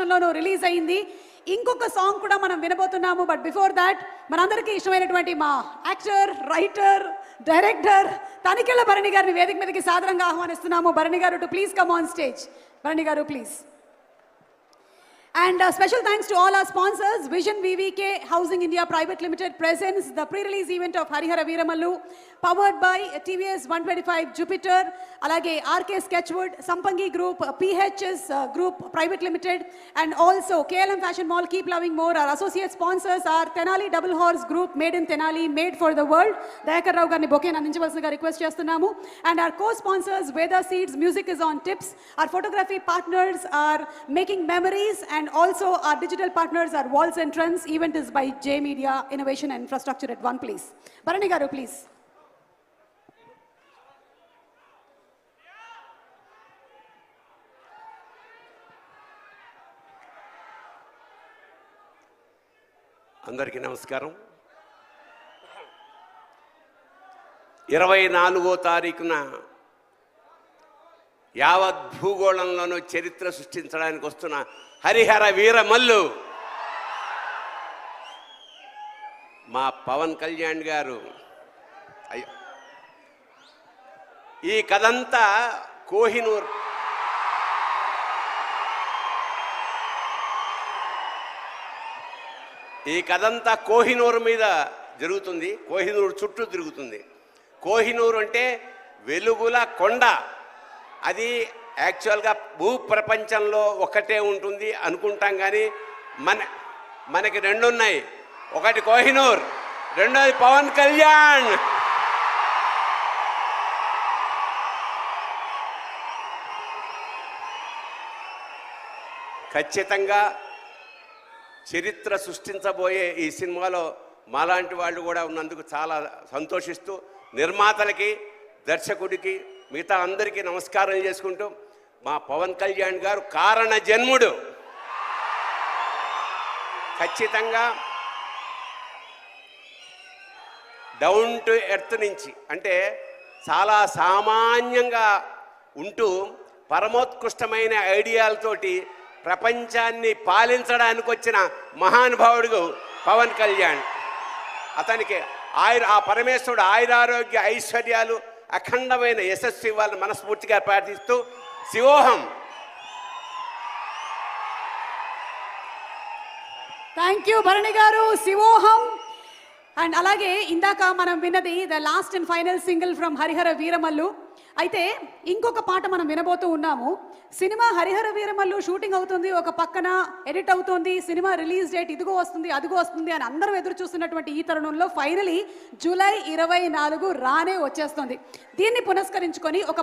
రాష్ట్రంలోనూ రిలీజ్ అయింది. ఇంకొక సాంగ్ కూడా మనం వినబోతున్నాము. బట్ బిఫోర్ దాట్ మనందరికీ ఇష్టమైనటువంటి మా actor, writer, director Tanikella Bharani గారిని వేదిక మీదకి సాదరంగా ఆహ్వానిస్తున్నాము. Bharani garu to please come on stage. Bharani garu please. And special thanks to all our sponsors. Vision VVK Housing India Private Limited presents the pre-release event of Harihara Veeramallu, powered by TVS 125 Jupiter, alage RK Sketchwood, Sampangi Group, PHS Group Private Limited, and also KLM Fashion Mall. Keep loving more. Our associate sponsors are Tenali Double Horse Group, made in Tenali, made for the world. Dayakar Rao garni bouquet andinchavasiniga request chestunnamo. And our co-sponsors Veda Seeds, Music is on Tips. Our photography partners are Making Memories, and also our digital partners are Walls and Trends. Event is by J Media Innovation and Infrastructure at one place. Bharani garu please. అందరికీ నమస్కారం. 24వ తారీఖున యావత్ భూగోళంలోనూ చరిత్ర సృష్టించడానికి వస్తున్న హరిహర వీరమల్లు మా పవన్ కళ్యాణ్ గారు. అయ్యో, ఈ కథంతా కోహినూర్ కోహినూర్ మీద జరుగుతుంది. కోహినూర్ చుట్టూ తిరుగుతుంది. కోహినూర్ అంటే వెలుగుల కొండ. అది యాక్చువల్గా భూప్రపంచంలో ఒకటే ఉంటుంది అనుకుంటాం, కానీ మనకి రెండు ఉన్నాయి. ఒకటి కోహినూర్, రెండోది పవన్ కళ్యాణ్. ఖచ్చితంగా చరిత్ర సృష్టించబోయే ఈ సినిమాలో మాలాంటి వాళ్ళు కూడా ఉన్నందుకు చాలా సంతోషిస్తూ నిర్మాతలకి, దర్శకుడికి, మిగతా అందరికీ నమస్కారం చేసుకుంటూ, మా పవన్ కళ్యాణ్ గారు కారణ జన్ముడు. ఖచ్చితంగా డౌన్ టు ఎర్త్ నుంచి, అంటే చాలా సామాన్యంగా ఉంటూ పరమోత్కృష్టమైన ఐడియాలతోటి ప్రపంచాన్ని పాలించడానికి వచ్చిన మహానుభావుడు పవన్ కళ్యాణ్. అతనికి ఆ పరమేశ్వరుడు ఆయురారోగ్య ఐశ్వర్యాలు, అఖండమైన యశస్సు ఇవ్వాలని మనస్ఫూర్తిగా ప్రార్థిస్తూ శివోహం. Thank you Bharani garu. Shivoham. And అలాగే ఇందాక మనం విన్నది the last and final single from Harihara Veeramallu. అయితే ఇంకొక పాట మనం వినబోతూ ఉన్నాము. సినిమా హరిహర వీరమల్లు షూటింగ్ అవుతుంది, ఒక పక్కన ఎడిట్ అవుతుంది, సినిమా రిలీజ్ డేట్ ఇదిగో వస్తుంది అదిగో వస్తుంది అని అందరూ ఎదురు చూస్తున్నటువంటి ఈ తరుణంలో ఫైనలీ జూలై 24 రానే వచ్చేస్తుంది. దీన్ని పునస్కరించుకొని ఒక